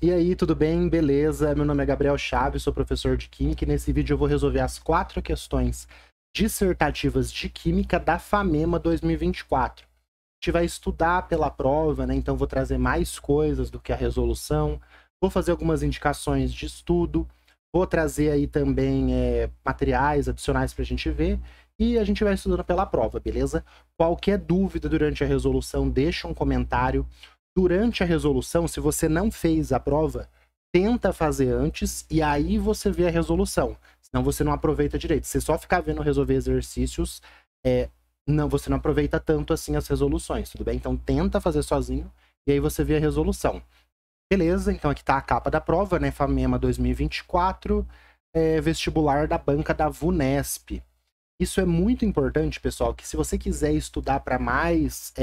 E aí, tudo bem? Beleza? Meu nome é Gabriel Chaves, sou professor de Química e nesse vídeo eu vou resolver as 4 questões dissertativas de Química da FAMEMA 2024. A gente vai estudar pela prova, né? Então vou trazer mais coisas do que a resolução, vou fazer algumas indicações de estudo, vou trazer aí também materiais adicionais para a gente ver e a gente vai estudando pela prova, beleza? Qualquer dúvida durante a resolução, deixa um comentário. Durante a resolução, se você não fez a prova, tenta fazer antes e aí você vê a resolução. Senão você não aproveita direito. Se você só ficar vendo resolver exercícios, não, você não aproveita tanto assim as resoluções, tudo bem? Então tenta fazer sozinho e aí você vê a resolução. Beleza, então aqui tá a capa da prova, né? FAMEMA 2024, vestibular da banca da VUNESP. Isso é muito importante, pessoal, que se você quiser estudar para mais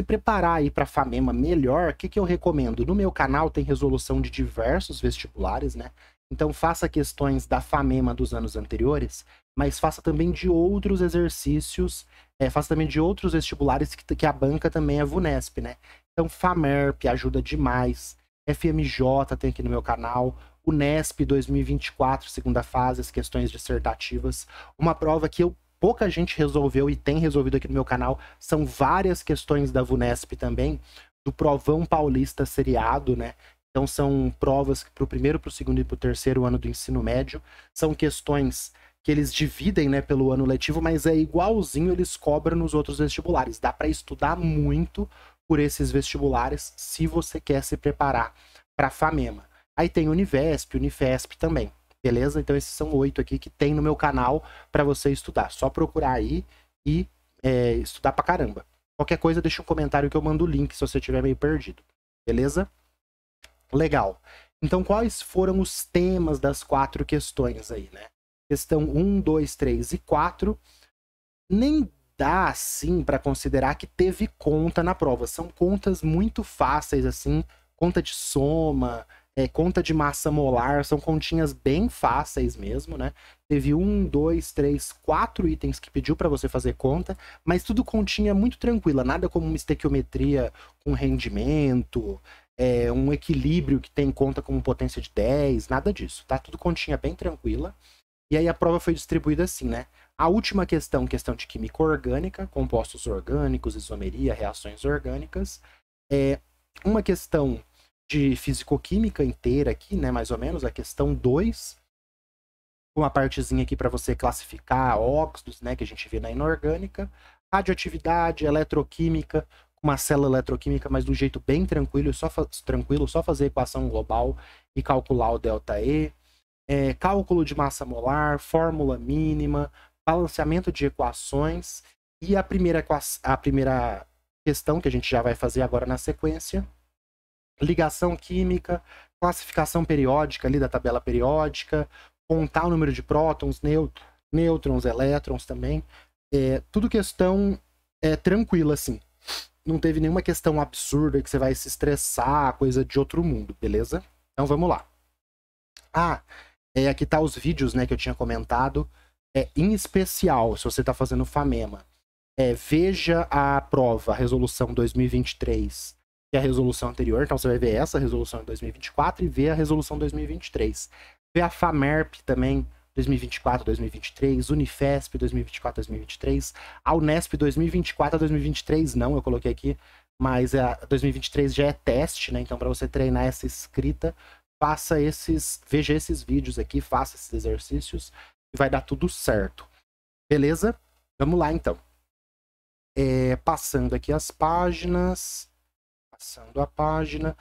se preparar aí para a FAMEMA melhor, o que eu recomendo? No meu canal tem resolução de diversos vestibulares, né? Então faça questões da FAMEMA dos anos anteriores, mas faça também de outros exercícios, faça também de outros vestibulares que a banca também é VUNESP, né? Então FAMERP ajuda demais, FMJ tem aqui no meu canal, UNESP 2024, segunda fase, as questões dissertativas, uma prova que pouca gente resolveu e tem resolvido aqui no meu canal, são várias questões da VUNESP também, do Provão Paulista seriado, né? Então são provas para o primeiro, para o segundo e para o terceiro ano do ensino médio. São questões que eles dividem, né, pelo ano letivo, mas é igualzinho eles cobram nos outros vestibulares. Dá para estudar muito por esses vestibulares se você quer se preparar para a FAMEMA. Aí tem Univesp, Unifesp também. Beleza? Então esses são 8 aqui que tem no meu canal para você estudar. Só procurar aí e estudar pra caramba. Qualquer coisa, deixa um comentário que eu mando o link se você estiver meio perdido. Beleza? Legal. Então quais foram os temas das 4 questões aí, né? Questão 1, 2, 3 e 4. Nem dá, assim, para considerar que teve conta na prova. São contas muito fáceis, assim, conta de soma, conta de massa molar, são continhas bem fáceis mesmo, né? Teve 1, 2, 3, 4 itens que pediu para você fazer conta, mas tudo continha muito tranquila, nada como uma estequiometria com rendimento, um equilíbrio que tem conta como potência de 10, nada disso, tá? Tudo continha bem tranquila. E aí a prova foi distribuída assim, né? A última questão de química orgânica, compostos orgânicos, isomeria, reações orgânicas. Uma questão de fisicoquímica inteira aqui, né, mais ou menos, a questão 2, uma partezinha aqui para você classificar óxidos, né, que a gente vê na inorgânica, radioatividade, eletroquímica, uma célula eletroquímica, mas do jeito bem tranquilo, só fazer a equação global e calcular o ΔE, cálculo de massa molar, fórmula mínima, balanceamento de equações, e a primeira questão que a gente já vai fazer agora na sequência, ligação química, classificação periódica ali da tabela periódica, contar o número de prótons, nêutrons, elétrons também. Tudo questão tranquila, assim. Não teve nenhuma questão absurda que você vai se estressar, coisa de outro mundo, beleza? Então vamos lá. Aqui tá os vídeos, né, que eu tinha comentado. Em especial, se você tá fazendo FAMEMA, veja a prova, a resolução 2023, que é a resolução anterior. Então você vai ver essa resolução em 2024 e ver a resolução 2023. Ver a FAMERP também, 2024, 2023, Unifesp 2024, 2023, a Unesp 2024 a 2023 não, eu coloquei aqui, mas a 2023 já é teste, né? Então para você treinar essa escrita, veja esses vídeos aqui, faça esses exercícios e vai dar tudo certo. Beleza? Vamos lá então. Passando aqui as páginas. Passando a página.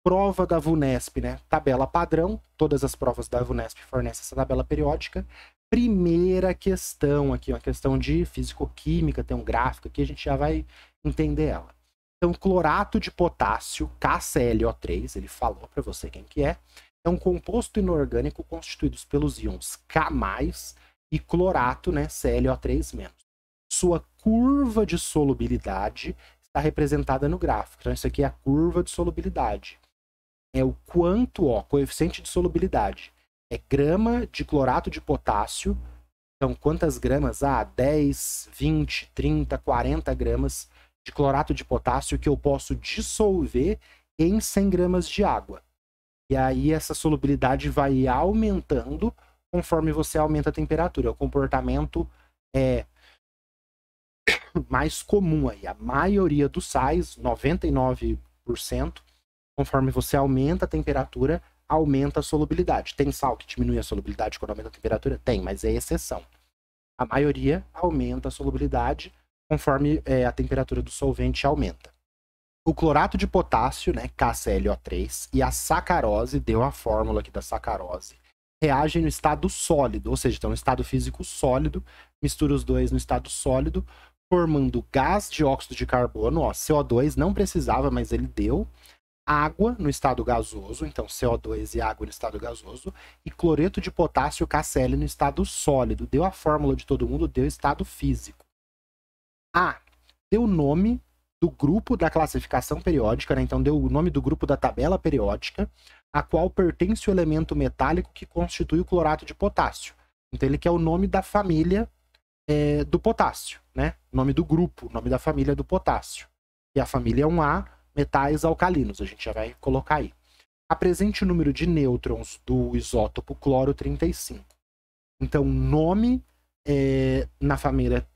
Prova da VUNESP, né? Tabela padrão. Todas as provas da VUNESP fornecem essa tabela periódica. Primeira questão aqui, uma questão de físico-química, tem um gráfico aqui, a gente já vai entender ela. Então, clorato de potássio, KClO3, ele falou para você quem que é um composto inorgânico constituído pelos íons K+, e clorato, né, ClO3-. Sua curva de solubilidade está representada no gráfico. Então, isso aqui é a curva de solubilidade. É o quanto, coeficiente de solubilidade. É grama de clorato de potássio. Então, quantas gramas? 10, 20, 30, 40 gramas de clorato de potássio que eu posso dissolver em 100 gramas de água. E aí essa solubilidade vai aumentando conforme você aumenta a temperatura. O comportamento é mais comum aí. A maioria dos sais, 99%, conforme você aumenta a temperatura, aumenta a solubilidade. Tem sal que diminui a solubilidade quando aumenta a temperatura? Tem, mas é exceção. A maioria aumenta a solubilidade conforme a temperatura do solvente aumenta. O clorato de potássio, né, KClO3, e a sacarose, deu a fórmula aqui da sacarose, reagem no estado sólido, ou seja, estão no estado físico sólido, mistura os dois no estado sólido, formando gás de óxido de carbono, ó, CO2 não precisava, mas ele deu, água no estado gasoso, então CO2 e água no estado gasoso, e cloreto de potássio, KCl, no estado sólido. Deu a fórmula de todo mundo, deu estado físico. Deu o nome do grupo da classificação periódica, né? Então deu o nome do grupo da tabela periódica, a qual pertence o elemento metálico que constitui o clorato de potássio. Então ele quer o nome da família do potássio, né? Nome do grupo, nome da família do potássio. E a família é um A, metais alcalinos, a gente já vai colocar aí. Apresente o número de nêutrons do isótopo cloro 35. Então, nome na família,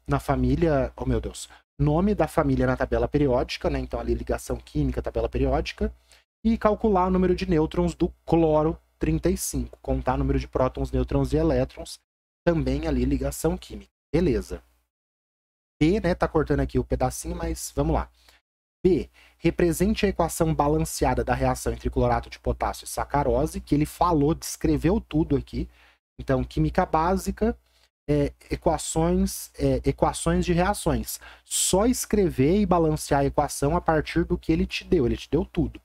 oh meu Deus, nome da família na tabela periódica, né? Então ali ligação química, tabela periódica, e calcular o número de nêutrons do cloro 35, contar o número de prótons, nêutrons e elétrons, também ali ligação química. Beleza. B, né? Tá cortando aqui o pedacinho, mas vamos lá. B, represente a equação balanceada da reação entre clorato de potássio e sacarose, que ele falou, descreveu tudo aqui. Então, química básica, equações de reações. Só escrever e balancear a equação a partir do que ele te deu tudo.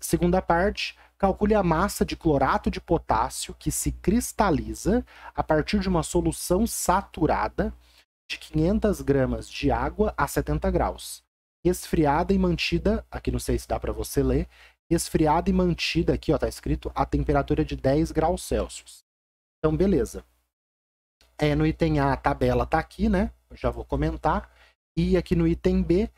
Segunda parte, calcule a massa de clorato de potássio que se cristaliza a partir de uma solução saturada de 500 gramas de água a 70 graus. Esfriada e mantida, aqui não sei se dá para você ler, esfriada e mantida, aqui ó, tá escrito, a temperatura de 10 graus Celsius. Então, beleza. No item A, a tabela tá aqui, né? Eu já vou comentar. E aqui no item B,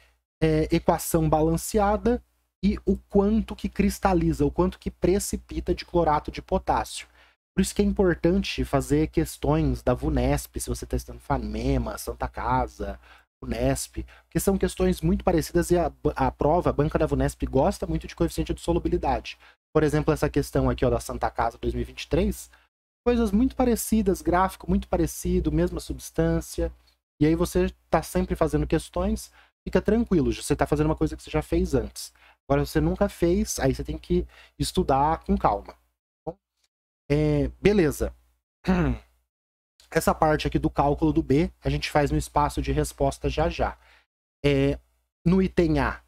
equação balanceada e o quanto que cristaliza, o quanto que precipita de clorato de potássio. Por isso que é importante fazer questões da VUNESP, se você está estudando FAMEMA, Santa Casa, Unesp, que são questões muito parecidas e a prova, a banca da VUNESP, gosta muito de coeficiente de solubilidade. Por exemplo, essa questão aqui ó, da Santa Casa 2023, coisas muito parecidas, gráfico muito parecido, mesma substância, e aí você está sempre fazendo questões, fica tranquilo, você está fazendo uma coisa que você já fez antes. Agora, você nunca fez, aí você tem que estudar com calma. Bom, beleza. Essa parte aqui do cálculo do B, a gente faz no espaço de resposta já já. No item A,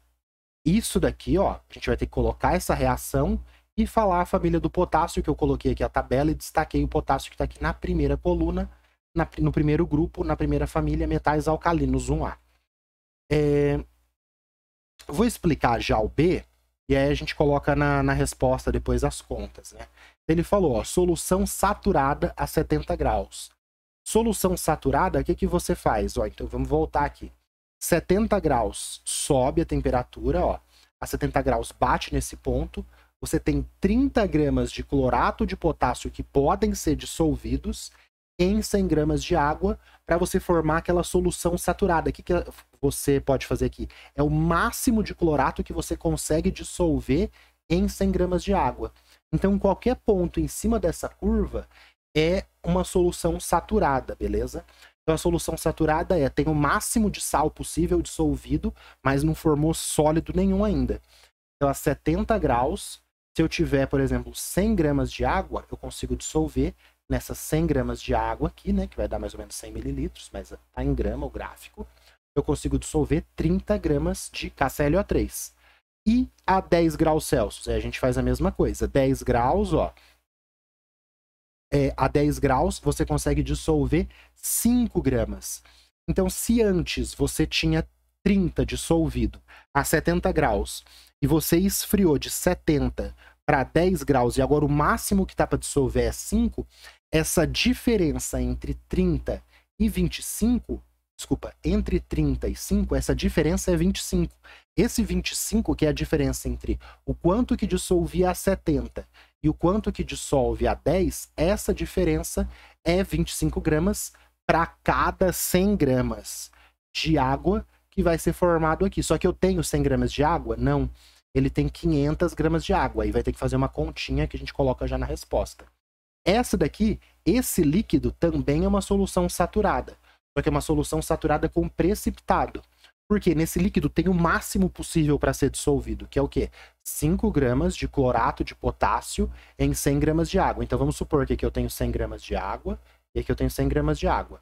isso daqui, ó, a gente vai ter que colocar essa reação e falar a família do potássio, que eu coloquei aqui a tabela e destaquei o potássio que está aqui na primeira coluna, no primeiro grupo, na primeira família, metais alcalinos 1A. Vou explicar já o B, e aí a gente coloca na resposta depois as contas, né? Ele falou, ó, solução saturada a 70 graus. Solução saturada, o que você faz? Ó, então vamos voltar aqui. 70 graus sobe a temperatura, ó. A 70 graus bate nesse ponto. Você tem 30 gramas de clorato de potássio que podem ser dissolvidos em 100 gramas de água para você formar aquela solução saturada. O que você pode fazer aqui? É o máximo de clorato que você consegue dissolver em 100 gramas de água. Então, qualquer ponto em cima dessa curva é uma solução saturada, beleza? Então, a solução saturada tem o máximo de sal possível dissolvido, mas não formou sólido nenhum ainda. Então, a 70 graus, se eu tiver, por exemplo, 100 gramas de água, eu consigo dissolver nessas 100 gramas de água aqui, né, que vai dar mais ou menos 100 mililitros, mas tá em grama o gráfico, eu consigo dissolver 30 gramas de KClO3. E a 10 graus Celsius, aí a gente faz a mesma coisa. 10 graus, ó, a 10 graus você consegue dissolver 5 gramas. Então, se antes você tinha 30 dissolvido a 70 graus e você esfriou de 70 para 10 graus e agora o máximo que tá para dissolver é 5, essa diferença entre 30 e 25 desculpa, entre 35, essa diferença é 25. Esse 25, que é a diferença entre o quanto que dissolve a 70 e o quanto que dissolve a 10, essa diferença é 25 gramas para cada 100 gramas de água que vai ser formado aqui. Só que eu tenho 100 gramas de água? Não. Ele tem 500 gramas de água. Aí vai ter que fazer uma continha que a gente coloca já na resposta. Essa daqui, esse líquido também é uma solução saturada. Só que é uma solução saturada com precipitado. Porque nesse líquido tem o máximo possível para ser dissolvido, que é o quê? 5 gramas de clorato de potássio em 100 gramas de água. Então vamos supor que aqui eu tenho 100 gramas de água e aqui eu tenho 100 gramas de água.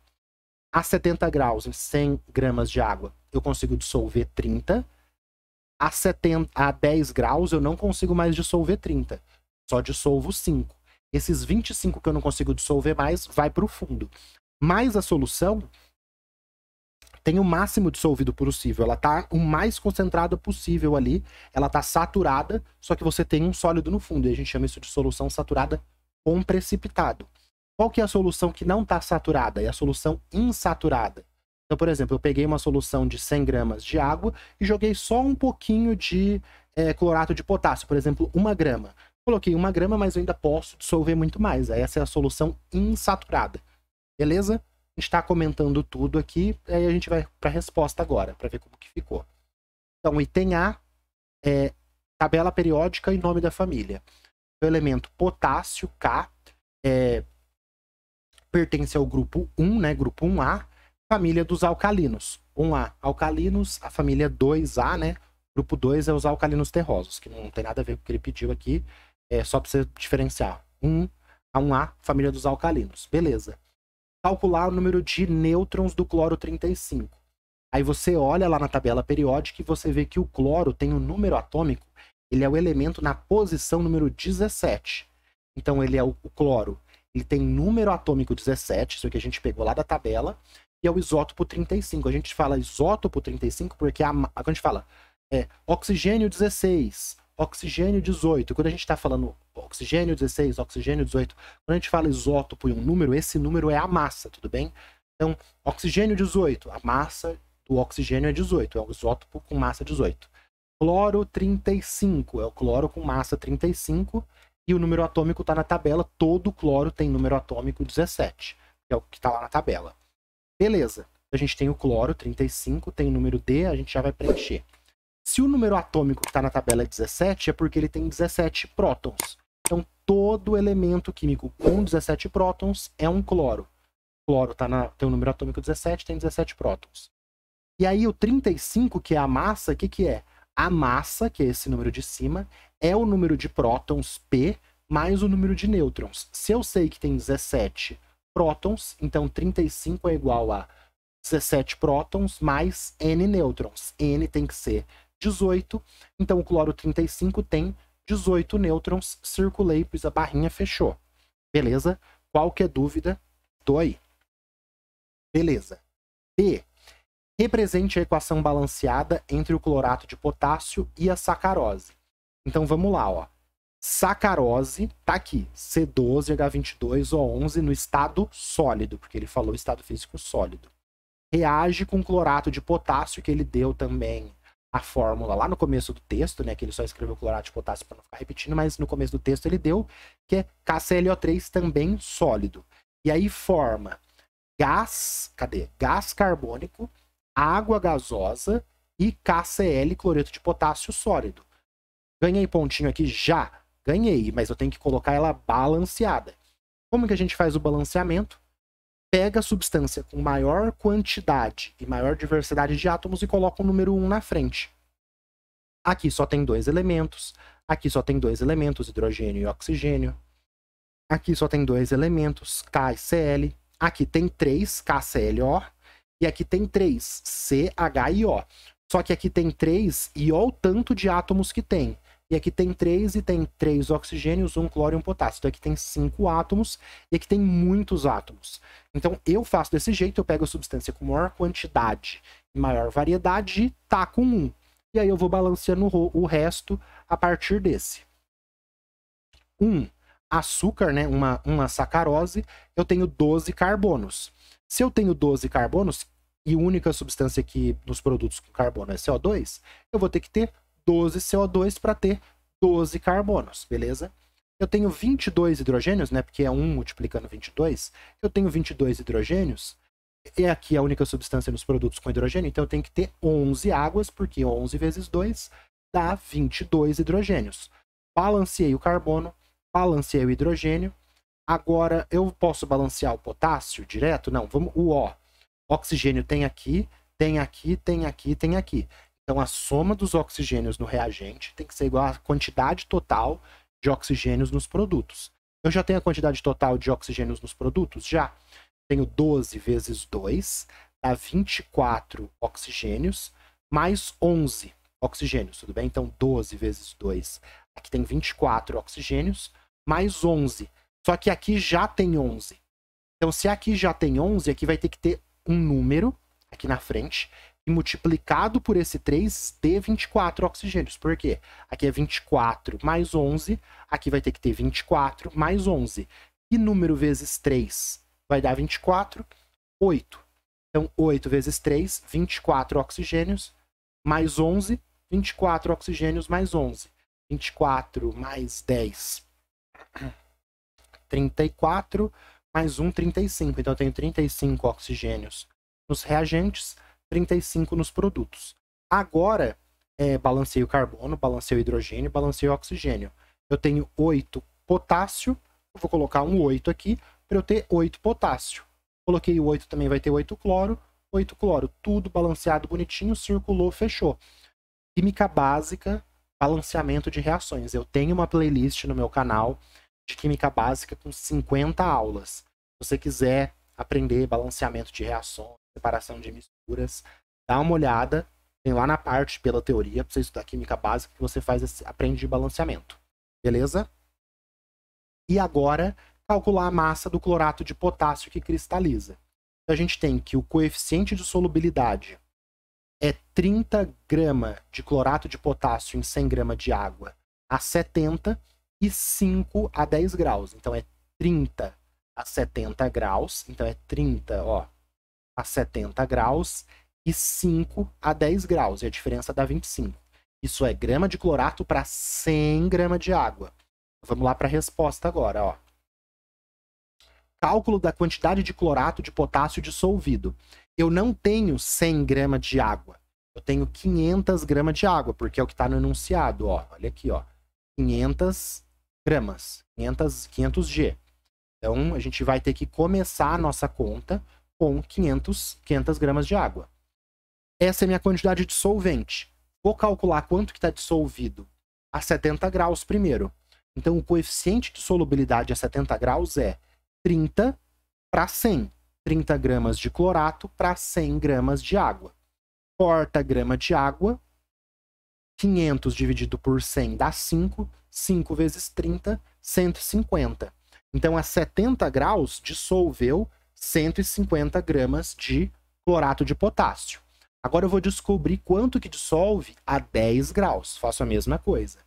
A 70 graus em 100 gramas de água eu consigo dissolver 30. A 10 graus eu não consigo mais dissolver 30. Só dissolvo 5. Esses 25 que eu não consigo dissolver mais vai para o fundo. Mas a solução tem o máximo dissolvido possível. Ela está o mais concentrada possível ali. Ela está saturada, só que você tem um sólido no fundo. E a gente chama isso de solução saturada com precipitado. Qual que é a solução que não está saturada? É a solução insaturada. Então, por exemplo, eu peguei uma solução de 100 gramas de água e joguei só um pouquinho de clorato de potássio, por exemplo, 1 grama. Coloquei 1 grama, mas eu ainda posso dissolver muito mais. Essa é a solução insaturada. Beleza? A gente está comentando tudo aqui, aí a gente vai para a resposta agora, para ver como que ficou. Então, item A, tabela periódica e nome da família. O elemento potássio, K, pertence ao grupo 1, né? Grupo 1A, família dos alcalinos. 1A, alcalinos, a família 2A, né? Grupo 2 é os alcalinos terrosos, que não tem nada a ver com o que ele pediu aqui, é só para você diferenciar. 1A, família dos alcalinos. Beleza. Calcular o número de nêutrons do cloro 35. Aí você olha lá na tabela periódica e você vê que o cloro tem um número atômico, ele é o elemento na posição número 17. Então ele é o cloro, ele tem número atômico 17, isso que a gente pegou lá da tabela, e é o isótopo 35. A gente fala isótopo 35 porque quando a gente fala oxigênio 16, oxigênio 18, quando a gente está falando oxigênio 16, oxigênio 18, quando a gente fala isótopo e um número, esse número é a massa, tudo bem? Então, oxigênio 18, a massa do oxigênio é 18, é o isótopo com massa 18. Cloro 35, é o cloro com massa 35, e o número atômico está na tabela, todo cloro tem número atômico 17, que é o que está lá na tabela. Beleza, a gente tem o cloro 35, tem o número D, a gente já vai preencher. Se o número atômico que está na tabela é 17, é porque ele tem 17 prótons. Então, todo elemento químico com 17 prótons é um cloro. O cloro tem o número atômico 17, tem 17 prótons. E aí, o 35, que é a massa, o que é? A massa, que é esse número de cima, é o número de prótons, P, mais o número de nêutrons. Se eu sei que tem 17 prótons, então 35 é igual a 17 prótons mais N nêutrons. N tem que ser 18, então o cloro 35 tem 18 nêutrons, circulei, pois a barrinha fechou. Beleza? Qualquer dúvida, tô aí. Beleza. B. Represente a equação balanceada entre o clorato de potássio e a sacarose. Então vamos lá, ó. Sacarose tá aqui, C12H22O11 no estado sólido, porque ele falou estado físico sólido. Reage com clorato de potássio, que ele deu também a fórmula lá no começo do texto, né, que ele só escreveu clorato de potássio para não ficar repetindo, mas no começo do texto ele deu, que é KClO3 também sólido. E aí forma gás, gás carbônico, água gasosa e KCl, cloreto de potássio sólido. Ganhei pontinho aqui? Já ganhei, mas eu tenho que colocar ela balanceada. Como que a gente faz o balanceamento? Pega a substância com maior quantidade e maior diversidade de átomos e coloca o número 1 na frente. Aqui só tem 2 elementos, aqui só tem 2 elementos, hidrogênio e oxigênio. Aqui só tem 2 elementos, K e Cl. Aqui tem 3, KClO. E aqui tem 3, CHIO. Só que aqui tem 3 e olha o tanto de átomos que tem. E aqui tem 3 e tem 3 oxigênios, 1 cloro e 1 potássio. Então aqui tem 5 átomos e aqui tem muitos átomos. Então eu faço desse jeito, eu pego a substância com maior quantidade e maior variedade e taco 1. E aí eu vou balanceando o resto a partir desse. Açúcar, né, uma sacarose, eu tenho 12 carbonos. Se eu tenho 12 carbonos, e única substância que nos produtos com carbono é CO2, eu vou ter que ter 12 CO2 para ter 12 carbonos, beleza? Eu tenho 22 hidrogênios, né? Porque é 1 multiplicando 22. Eu tenho 22 hidrogênios. E aqui é a única substância nos produtos com hidrogênio. Então eu tenho que ter 11 águas, porque 11 vezes 2 dá 22 hidrogênios. Balanceei o carbono, balanceei o hidrogênio. Agora, eu posso balancear o potássio direto? Não, vamos o O. Oxigênio tem aqui, tem aqui, tem aqui, tem aqui. Então a soma dos oxigênios no reagente tem que ser igual à quantidade total de oxigênios nos produtos. Eu já tenho a quantidade total de oxigênios nos produtos? Já. Tenho 12 vezes 2, dá 24 oxigênios, mais 11 oxigênios, tudo bem? Então 12 vezes 2, aqui tem 24 oxigênios, mais 11. Só que aqui já tem 11. Então se aqui já tem 11, aqui vai ter que ter um número, aqui na frente, e multiplicado por esse 3, dê 24 oxigênios. Por quê? Aqui é 24 mais 11, aqui vai ter que ter 24 mais 11. E número vezes 3 vai dar 24, 8. Então, 8 vezes 3, 24 oxigênios, mais 11, 24 oxigênios mais 11. 24 mais 10, 34, mais 1, 35. Então, eu tenho 35 oxigênios nos reagentes, 35 nos produtos. Agora, balancei o carbono, balancei o hidrogênio, balancei o oxigênio. Eu tenho 8 potássio, eu vou colocar um 8 aqui, para eu ter 8 potássio. Coloquei o 8, também vai ter 8 cloro, tudo balanceado bonitinho, circulou, fechou. Química básica, balanceamento de reações. Eu tenho uma playlist no meu canal de química básica com 50 aulas. Se você quiser aprender balanceamento de reações, separação de misturas, dá uma olhada, tem lá na parte pela teoria, para você estudar química básica, que você aprende de balanceamento. Beleza? E agora, calcular a massa do clorato de potássio que cristaliza. Então, a gente tem que o coeficiente de solubilidade é 30 gramas de clorato de potássio em 100 gramas de água a 70 e 5 a 10 graus. Então, é 30 a 70 graus. Então, é 30, a 70 graus e 5 a 10 graus. E a diferença dá 25. Isso é grama de clorato para 100 gramas de água. Vamos lá para a resposta agora, Cálculo da quantidade de clorato de potássio dissolvido. Eu não tenho 100 gramas de água. Eu tenho 500 gramas de água, porque é o que está no enunciado, Olha aqui, 500 gramas, 500G. Então, a gente vai ter que começar a nossa conta com 500 gramas de água. Essa é a minha quantidade de solvente. Vou calcular quanto que está dissolvido a 70 graus primeiro. Então, o coeficiente de solubilidade a 70 graus é 30 para 100. 30 gramas de clorato para 100 gramas de água. Corta grama de água. 500 dividido por 100 dá 5. 5 vezes 30, 150. Então, a 70 graus dissolveu 150 gramas de clorato de potássio. Agora eu vou descobrir quanto que dissolve a 10 graus. Faço a mesma coisa.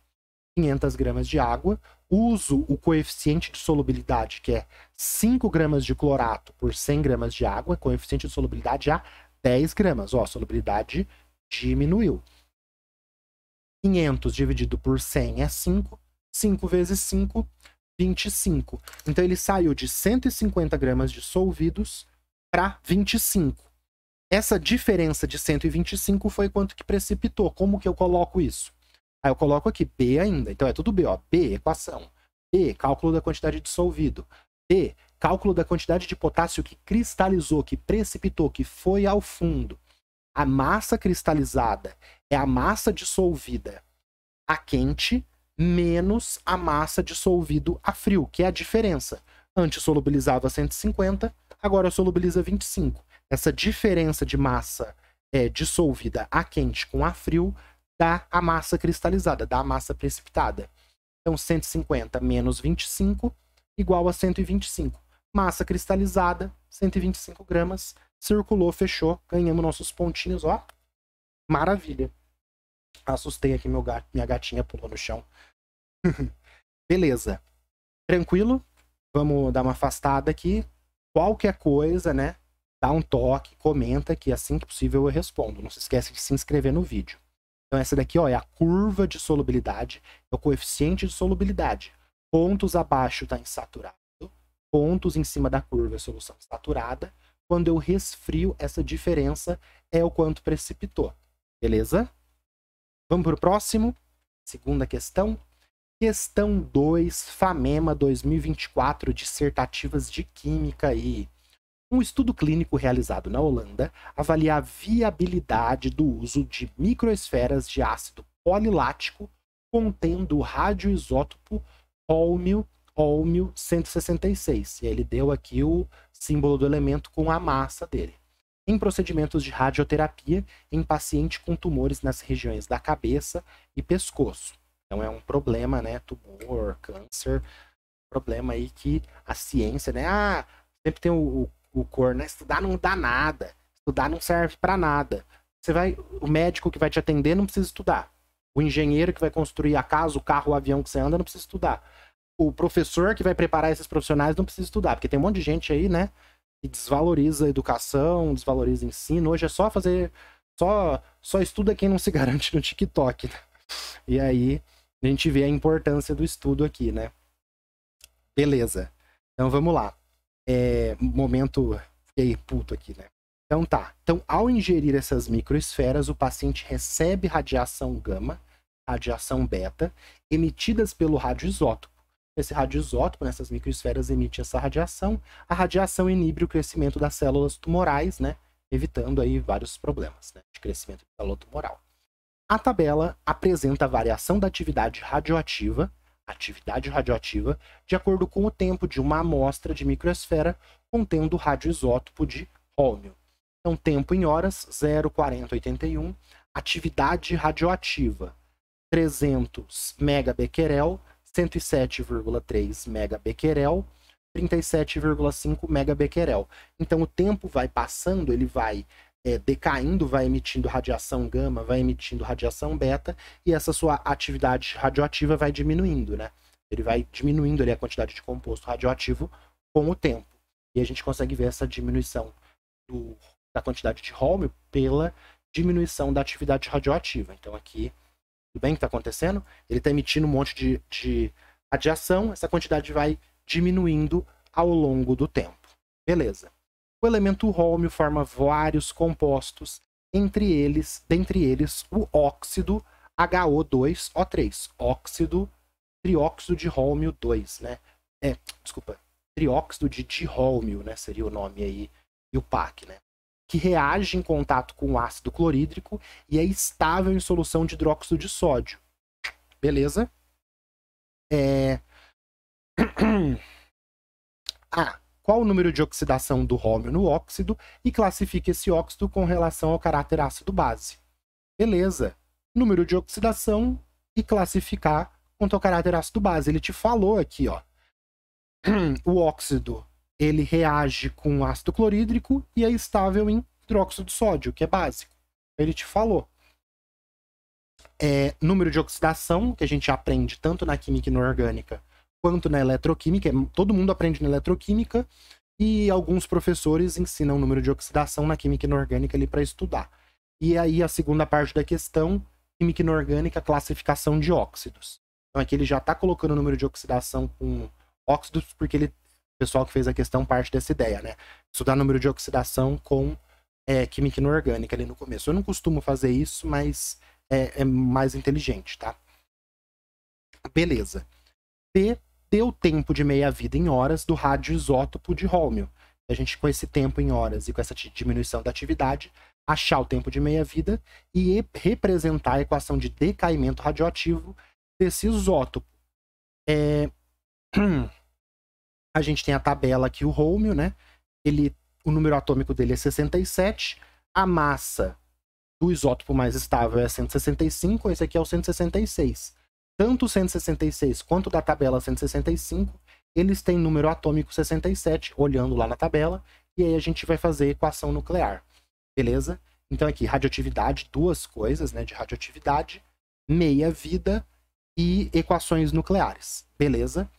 500 gramas de água, uso o coeficiente de solubilidade, que é 5 gramas de clorato por 100 gramas de água, coeficiente de solubilidade a 10 gramas. A solubilidade diminuiu. 500 dividido por 100 é 5. 5 vezes 5, 25. Então, ele saiu de 150 gramas dissolvidos para 25. Essa diferença de 125 foi quanto que precipitou. Como que eu coloco isso? Aí eu coloco aqui B ainda. Então, é tudo B, B, equação. B, cálculo da quantidade dissolvido. B, cálculo da quantidade de potássio que cristalizou, que precipitou, que foi ao fundo. A massa cristalizada é a massa dissolvida a quente menos a massa dissolvido a frio, que é a diferença. Antes solubilizava 150, agora solubiliza 25. Essa diferença de massa dissolvida a quente com a frio dá a massa cristalizada, dá a massa precipitada. Então, 150 menos 25 igual a 125. Massa cristalizada, 125 gramas, circulou, fechou, ganhamos nossos pontinhos, Maravilha. Assustei aqui minha gatinha pulou no chão. Beleza. Tranquilo? Vamos dar uma afastada aqui. Qualquer coisa, né? dá um toque, comenta que assim que possível eu respondo. Não se esquece de se inscrever no vídeo. Então essa daqui, ó, é a curva de solubilidade, é o coeficiente de solubilidade. Pontos abaixo está insaturado, pontos em cima da curva é solução saturada. Quando eu resfrio, essa diferença é o quanto precipitou. Beleza? Vamos para o próximo. Segunda questão. Questão 2, FAMEMA 2024, dissertativas de Química aí. Um estudo clínico realizado na Holanda avalia a viabilidade do uso de microesferas de ácido polilático contendo o radioisótopo Holmio 166. E ele deu aqui o símbolo do elemento com a massa dele. Em procedimentos de radioterapia em paciente com tumores nas regiões da cabeça e pescoço. Então é um problema, né? Tumor, câncer, problema aí que a ciência, né? Sempre tem o cor, né? Estudar não dá nada. Estudar não serve para nada. O médico que vai te atender não precisa estudar. O engenheiro que vai construir a casa, o carro, o avião que você anda não precisa estudar. O professor que vai preparar esses profissionais não precisa estudar, porque tem um monte de gente aí, né? Que desvaloriza a educação, desvaloriza o ensino. Hoje é só fazer... Só estuda quem não se garante no TikTok, né? E aí a gente vê a importância do estudo aqui, né? Beleza. Então vamos lá. Momento... Fiquei puto aqui, né? Então tá. Então, ao ingerir essas microesferas, o paciente recebe radiação gama, radiação beta, emitidas pelo radioisótopo. Esse radioisótopo, nessas microesferas, emite essa radiação. A radiação inibe o crescimento das células tumorais, né? Evitando aí vários problemas, né? De crescimento de célula tumoral. A tabela apresenta a variação da atividade radioativa, de acordo com o tempo de uma amostra de microesfera contendo o radioisótopo de Holmio. Então, tempo em horas, 0,4081. Atividade radioativa, 300 megabequerel, 107,3 megabequerel, 37,5 megabequerel. Então, o tempo vai passando, ele vai decaindo, vai emitindo radiação gama, vai emitindo radiação beta, e essa sua atividade radioativa vai diminuindo, né? Ele vai diminuindo ali a quantidade de composto radioativo com o tempo. E a gente consegue ver essa diminuição da quantidade de Holmio pela diminuição da atividade radioativa. Então aqui, tudo bem o que está acontecendo? Ele está emitindo um monte de radiação, essa quantidade vai diminuindo ao longo do tempo. Beleza. O elemento Holmio forma vários compostos, dentre eles o óxido HO2O3, trióxido de Holmio 2, né? Trióxido de dihólmio, né? Seria o nome aí, e o PAC, né? Que reage em contato com o ácido clorídrico e é estável em solução de hidróxido de sódio. Beleza? Qual o número de oxidação do Holmio no óxido e classifica esse óxido com relação ao caráter ácido-base. Beleza. Número de oxidação e classificar quanto ao caráter ácido-base. Ele te falou aqui, ó. O óxido, ele reage com ácido clorídrico e é estável em hidróxido de sódio, que é básico. Ele te falou. Número de oxidação, que a gente aprende tanto na química inorgânica quanto na eletroquímica. Todo mundo aprende na eletroquímica e alguns professores ensinam o número de oxidação na química inorgânica ali para estudar. E aí a segunda parte da questão, química inorgânica, classificação de óxidos. Então aqui ele já está colocando o número de oxidação com óxidos, porque o pessoal que fez a questão parte dessa ideia, né? Estudar número de oxidação com química inorgânica ali no começo. Eu não costumo fazer isso, mas é mais inteligente, tá? Beleza. P deu tempo de meia-vida em horas do radioisótopo de Holmio. A gente, com esse tempo em horas e com essa diminuição da atividade, achar o tempo de meia-vida e representar a equação de decaimento radioativo desse isótopo. A gente tem a tabela aqui, o Holmio, né? O número atômico dele é 67, a massa do isótopo mais estável é 165, esse aqui é o 166. Tanto o 166 quanto da tabela 165, eles têm número atômico 67, olhando lá na tabela, e aí a gente vai fazer equação nuclear. Beleza? Então aqui, radioatividade, duas coisas, né, de radioatividade, meia-vida e equações nucleares. Beleza?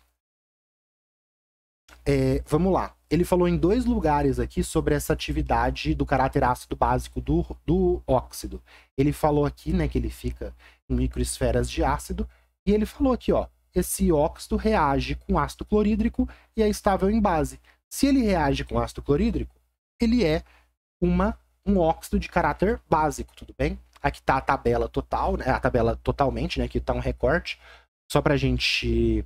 Vamos lá. Ele falou em 2 lugares aqui sobre essa atividade do caráter ácido básico do óxido. Ele falou aqui, né, que ele fica em microesferas de ácido, e ele falou aqui, ó, esse óxido reage com ácido clorídrico e é estável em base. Se ele reage com ácido clorídrico, ele é um óxido de caráter básico, tudo bem? Aqui tá a tabela total, né, a tabela totalmente, né, aqui tá um recorte, só pra gente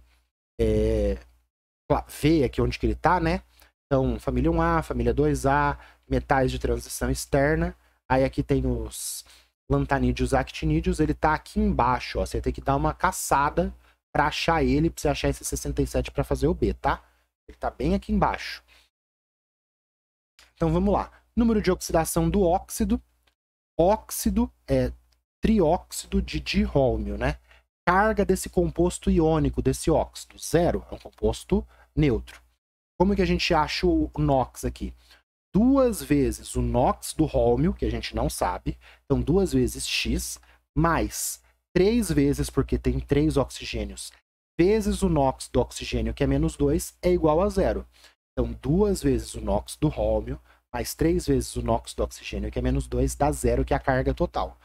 ver aqui onde que ele tá, né? Então, família 1A, família 2A, metais de transição externa. Aí aqui tem os lantanídeos, actinídeos. Ele tá aqui embaixo, ó. Você tem que dar uma caçada para achar ele, pra você achar esse 67 para fazer o B, tá? Ele tá bem aqui embaixo. Então, vamos lá. Número de oxidação do óxido. Óxido é trióxido de dirrômio, né? Carga desse composto iônico, desse óxido, 0. É um composto neutro. Como que a gente acha o NOx aqui? 2 vezes o NOx do rômio, que a gente não sabe. Então, 2 vezes X, mais 3 vezes, porque tem 3 oxigênios, vezes o NOx do oxigênio, que é menos 2, é igual a 0. Então, 2 vezes o NOx do rômio, mais 3 vezes o NOx do oxigênio, que é menos 2, dá 0, que é a carga total.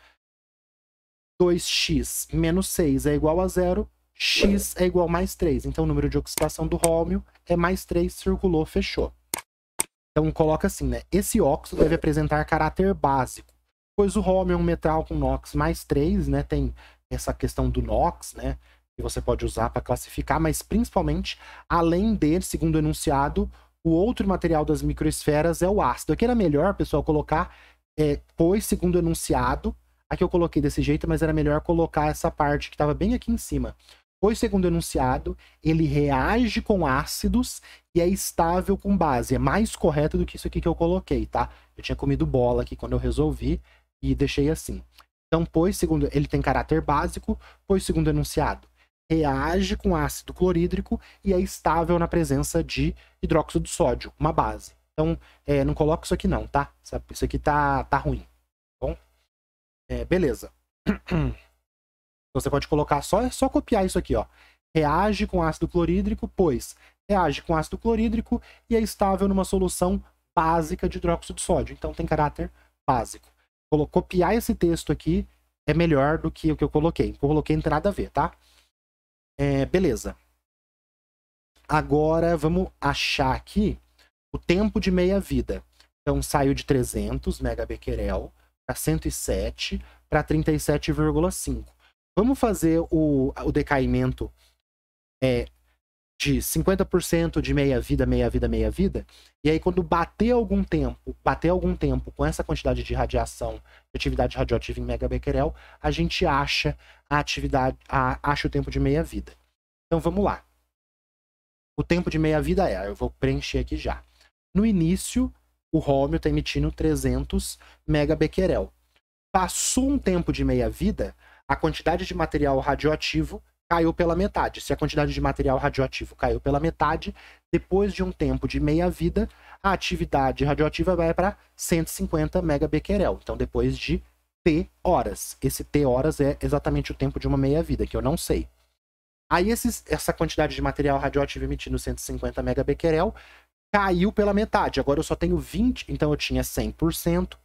2x menos 6 é igual a 0. X é igual a mais 3. Então, o número de oxidação do rômio é mais 3, circulou, fechou. Então, coloca assim, né? Esse óxido deve apresentar caráter básico, pois o rômio é um metal com NOx mais 3, né? Tem essa questão do NOx, né? Que você pode usar para classificar, mas principalmente, além dele, segundo o enunciado, o outro material das microesferas é o ácido. Aqui era melhor, pessoal, colocar, pois, segundo o enunciado. Aqui eu coloquei desse jeito, mas era melhor colocar essa parte que estava bem aqui em cima. Pois, segundo o enunciado, ele reage com ácidos e é estável com base. É mais correto do que isso aqui que eu coloquei, tá? Eu tinha comido bola aqui quando eu resolvi e deixei assim. Então, pois, segundo, ele tem caráter básico, pois, segundo o enunciado, reage com ácido clorídrico e é estável na presença de hidróxido de sódio, uma base. Então, não coloca isso aqui não, tá? Isso aqui tá ruim, tá bom? Beleza. Você pode colocar é só copiar isso aqui, ó. Reage com ácido clorídrico, pois reage com ácido clorídrico e é estável numa solução básica de hidróxido de sódio. Então tem caráter básico. Copiar esse texto aqui é melhor do que o que eu coloquei. O que eu coloquei não tem nada a ver, tá? Beleza. Agora vamos achar aqui o tempo de meia-vida. Então saiu de 300 megabecquerel para 107 para 37,5. Vamos fazer o decaimento de 50% de meia-vida, meia-vida, meia-vida. E aí, quando bater algum tempo com essa quantidade de radiação, de atividade radioativa em megabecquerel, a gente acha acha o tempo de meia-vida. Então, vamos lá. O tempo de meia-vida eu vou preencher aqui já. No início, o rômio está emitindo 300 megabecquerel. Passou um tempo de meia-vida, a quantidade de material radioativo caiu pela metade. Se a quantidade de material radioativo caiu pela metade, depois de um tempo de meia-vida, a atividade radioativa vai para 150 megabecquerel. Então, depois de T horas. Esse T horas é exatamente o tempo de uma meia-vida, que eu não sei. Aí, essa quantidade de material radioativo emitindo 150 megabecquerel caiu pela metade. Agora eu só tenho 20, então eu tinha 100%,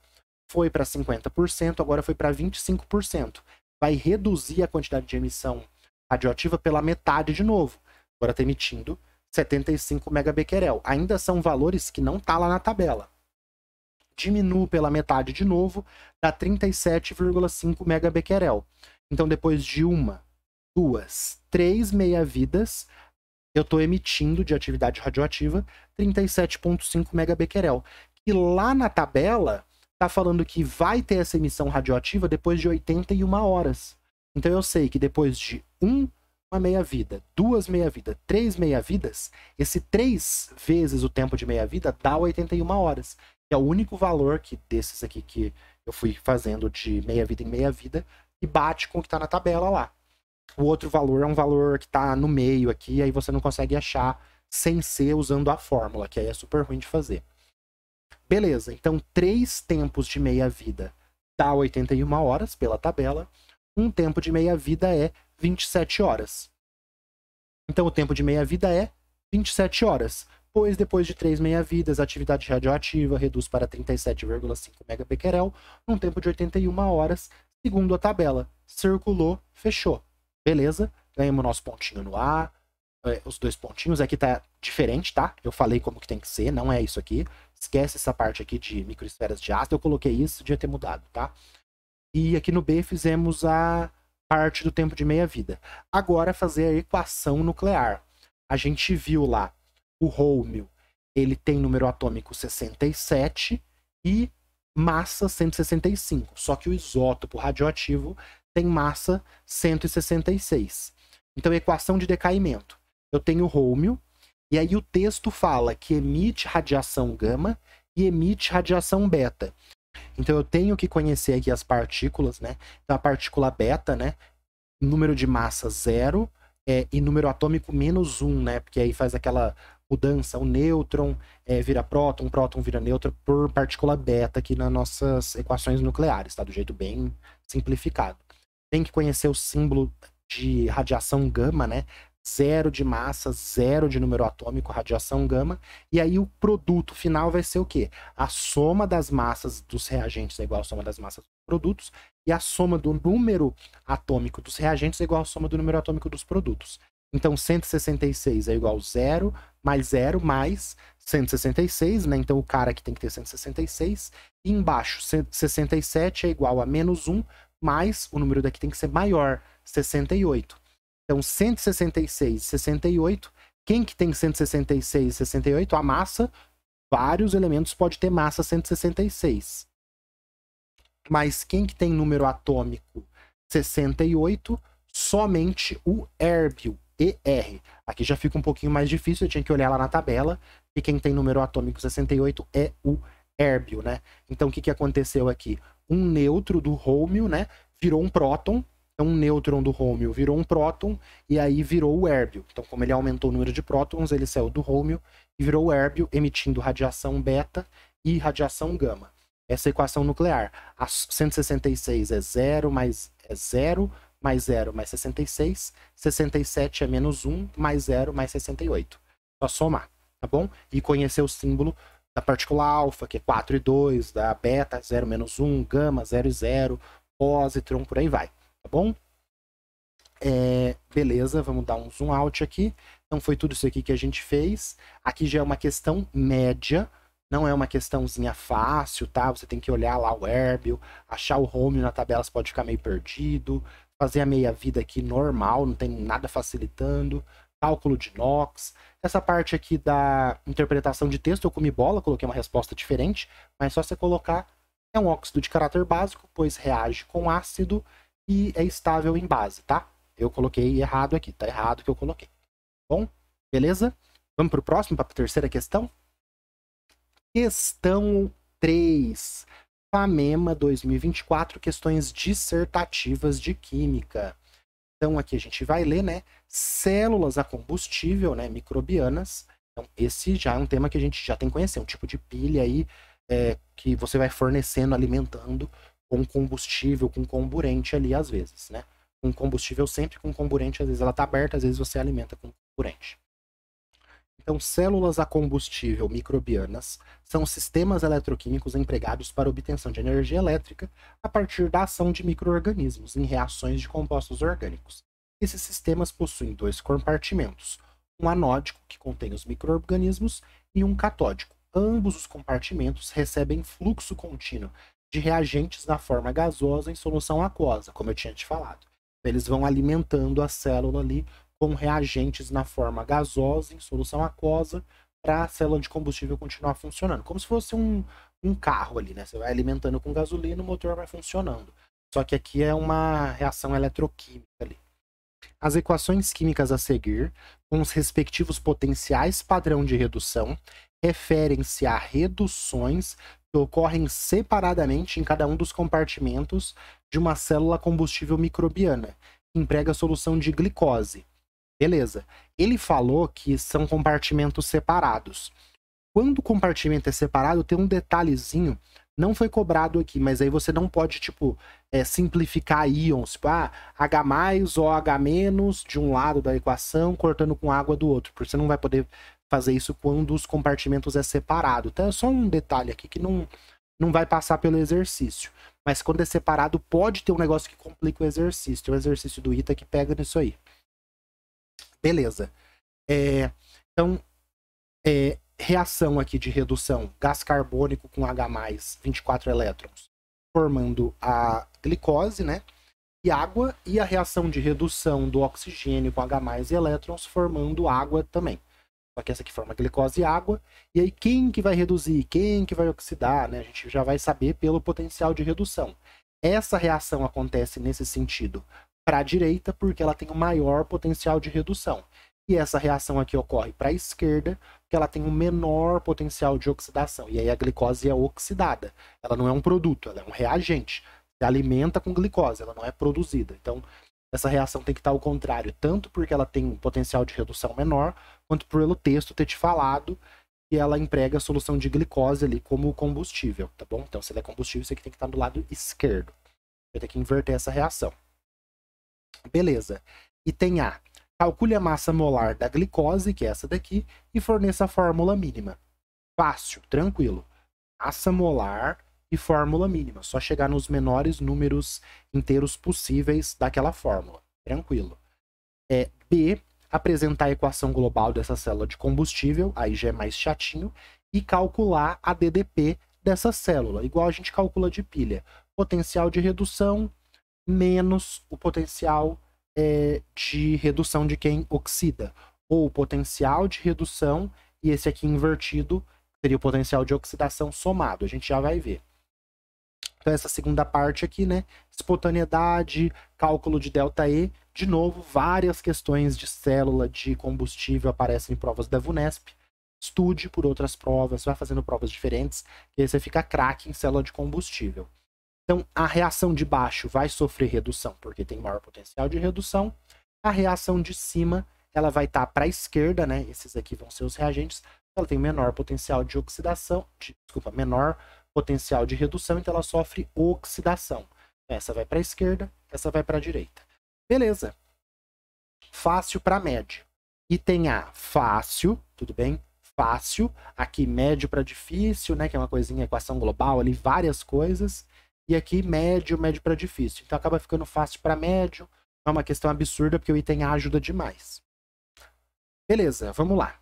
foi para 50%, agora foi para 25%. Vai reduzir a quantidade de emissão radioativa pela metade de novo. Agora está emitindo 75 megabecquerel. Ainda são valores que não tá lá na tabela. Diminuo pela metade de novo, dá 37,5 megabecquerel. Então, depois de 1, 2, 3 meia-vidas, eu estou emitindo de atividade radioativa 37,5 megabecquerel. E lá na tabela tá falando que vai ter essa emissão radioativa depois de 81 horas. Então eu sei que depois de uma meia-vida, 2 meia-vidas, 3 meia-vidas, esse 3 vezes o tempo de meia-vida dá 81 horas. Que é o único valor desses aqui que eu fui fazendo de meia-vida em meia-vida e bate com o que está na tabela lá. O outro valor é um valor que está no meio aqui, aí você não consegue achar sem ser usando a fórmula, que aí é super ruim de fazer. Beleza, então 3 tempos de meia-vida dá 81 horas pela tabela. Um tempo de meia-vida é 27 horas. Então o tempo de meia-vida é 27 horas. pois depois de 3 meia-vidas, a atividade radioativa reduz para 37,5 megabecquerel num tempo de 81 horas, segundo a tabela. Circulou, fechou. Beleza? Ganhamos nosso pontinho no A, os 2 pontinhos. Aqui tá diferente, tá? Eu falei como que tem que ser, não é isso aqui. Esquece essa parte aqui de microesferas de ácido, eu coloquei isso, devia ter mudado, tá? E aqui no B fizemos a parte do tempo de meia-vida. Agora fazer a equação nuclear. A gente viu lá, o rômio, ele tem número atômico 67 e massa 165. Só que o isótopo radioativo tem massa 166. Então, equação de decaimento. Eu tenho o rômio, e aí o texto fala que emite radiação gama e emite radiação beta. Então, eu tenho que conhecer aqui as partículas, né? Então, a partícula beta, né? Número de massa 0 e número atômico -1, né? Porque aí faz aquela mudança, o nêutron vira próton, o próton vira nêutron por partícula beta aqui nas nossas equações nucleares, tá? Do jeito bem simplificado. Tem que conhecer o símbolo de radiação gama, né? 0 de massa, 0 de número atômico, radiação gama. E aí o produto final vai ser o quê? A soma das massas dos reagentes é igual à soma das massas dos produtos, e a soma do número atômico dos reagentes é igual à soma do número atômico dos produtos. Então, 166 é igual a 0 mais 166, né? Então, o cara aqui tem que ter 166. E embaixo, 67 é igual a -1, mais o número daqui tem que ser maior, 68. Então, 166 e 68. Quem que tem 166 e 68? A massa. Vários elementos pode ter massa 166. Mas quem que tem número atômico 68? Somente o érbio, ER. Aqui já fica um pouquinho mais difícil, eu tinha que olhar lá na tabela. E quem tem número atômico 68 é o érbio, né? Então, o que aconteceu aqui? Um nêutron do rômio, né? Virou um próton. Então, um nêutron do rômio virou um próton e aí virou o érbio. Então, como ele aumentou o número de prótons, ele saiu do rômio e virou o érbio, emitindo radiação beta e radiação gama. Essa equação nuclear. A 166 é 0 mais 0 mais 0 mais 66. 67 é -1 mais 0 mais 68. Só somar, tá bom? E conhecer o símbolo da partícula alfa, que é 4 e 2, da beta, 0 -1, gama, 0 e 0, pósitron, por aí vai. Tá bom? Beleza, vamos dar um zoom out aqui. Então foi tudo isso aqui que a gente fez. Aqui já é uma questão média, não é uma questãozinha fácil, tá? Você tem que olhar lá o érbio, achar o rômio na tabela, você pode ficar meio perdido. Fazer a meia-vida aqui normal, não tem nada facilitando. Cálculo de Knox. Essa parte aqui da interpretação de texto eu comi bola, coloquei uma resposta diferente, mas só você colocar, é um óxido de caráter básico, pois reage com ácido e é estável em base, tá? Eu coloquei errado aqui, tá errado que eu coloquei. Bom, beleza? Vamos para o próximo, para a terceira questão? Questão 3. FAMEMA 2024, questões dissertativas de química. Então aqui a gente vai ler, né? Células a combustível, né? Microbianas. Então esse já é um tema que a gente já tem que conhecer, um tipo de pilha aí que você vai fornecendo, alimentando com combustível, com comburente ali às vezes, né? Com combustível sempre, com comburente às vezes ela tá aberta, às vezes você alimenta com comburente. Então, células a combustível microbianas são sistemas eletroquímicos empregados para obtenção de energia elétrica a partir da ação de micro-organismos em reações de compostos orgânicos. Esses sistemas possuem 2 compartimentos, um anódico, que contém os micro-organismos, e um catódico. Ambos os compartimentos recebem fluxo contínuo de reagentes na forma gasosa em solução aquosa, como eu tinha te falado. Eles vão alimentando a célula ali com reagentes na forma gasosa em solução aquosa para a célula de combustível continuar funcionando. Como se fosse um carro ali, né? Você vai alimentando com gasolina, o motor vai funcionando. Só que aqui é uma reação eletroquímica ali. As equações químicas a seguir, com os respectivos potenciais padrão de redução, referem-se a reduções que ocorrem separadamente em cada um dos compartimentos de uma célula combustível microbiana, que emprega a solução de glicose. Beleza. Ele falou que são compartimentos separados. Quando o compartimento é separado, tem um detalhezinho Não foi cobrado aqui, mas aí você não pode, tipo, simplificar íons. Tipo, H+, OH- de um lado da equação, cortando com água do outro. Porque você não vai poder fazer isso quando os compartimentos é separado. Então é só um detalhe aqui que não vai passar pelo exercício. Mas quando é separado, pode ter um negócio que complica o exercício. Tem um exercício do ITA que pega nisso aí. Beleza. Então, reação aqui de redução, gás carbônico com H+, 24 elétrons, formando a glicose, né? E água, e a reação de redução do oxigênio com H+ e elétrons, formando água também. Só que essa aqui forma glicose e água. E aí, quem que vai reduzir? Quem que vai oxidar? Né? A gente já vai saber pelo potencial de redução. Essa reação acontece nesse sentido para a direita, porque ela tem o maior potencial de redução. E essa reação aqui ocorre para a esquerda, porque ela tem um menor potencial de oxidação. E aí a glicose é oxidada. Ela não é um produto, ela é um reagente. Se alimenta com glicose, ela não é produzida. Então, essa reação tem que estar ao contrário, tanto porque ela tem um potencial de redução menor, quanto pelo texto ter te falado que ela emprega a solução de glicose ali como combustível, tá bom? Então, se ele é combustível, isso aqui tem que estar do lado esquerdo. Vai ter que inverter essa reação. Beleza. Item A. Calcule a massa molar da glicose, que é essa daqui, e forneça a fórmula mínima. Fácil, tranquilo. Massa molar e fórmula mínima. Só chegar nos menores números inteiros possíveis daquela fórmula. Tranquilo. B. Apresentar a equação global dessa célula de combustível, aí já é mais chatinho, e calcular a DDP dessa célula, igual a gente calcula de pilha. Potencial de redução menos o potencial de redução de quem oxida, ou o potencial de redução, e esse aqui invertido seria o potencial de oxidação somado, a gente já vai ver. Então essa segunda parte aqui, né, espontaneidade, cálculo de ΔE, de novo, várias questões de célula de combustível aparecem em provas da VUNESP, estude por outras provas, vai fazendo provas diferentes, e aí você fica craque em célula de combustível. Então, a reação de baixo vai sofrer redução, porque tem maior potencial de redução. A reação de cima, ela vai estar para a esquerda, né? Esses aqui vão ser os reagentes. Ela tem menor potencial de oxidação, menor potencial de redução, então ela sofre oxidação. Essa vai para a esquerda, essa vai para a direita. Beleza. Fácil para médio. Item A, fácil, tudo bem? Fácil. Aqui, médio para difícil, né? Que é uma coisinha, equação global ali, várias coisas. E aqui, médio, médio para difícil. Então, acaba ficando fácil para médio. É uma questão absurda, porque o item A ajuda demais. Beleza, vamos lá.